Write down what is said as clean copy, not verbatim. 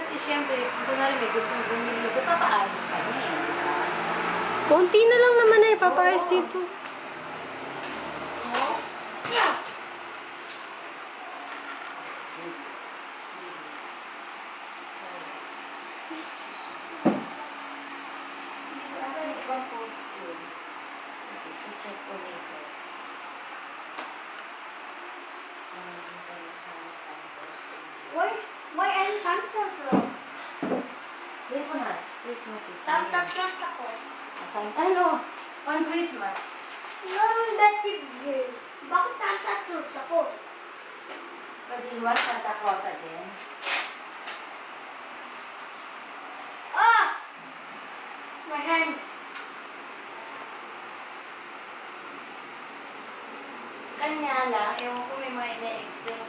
kasi siyempre, kung na rin may gusto mong bumili, ito papaayos ka niya eh. Konti na lang naman eh, papayos dito. Why ang Santa Claus? Christmas. Christmas is Santa here. Claus ako. Ano? On Christmas. No, that's it. Bakit Santa Claus ako? But do you want Santa Claus again? Ah! My hand. Kanya lang, ewan ko may mga ina-explain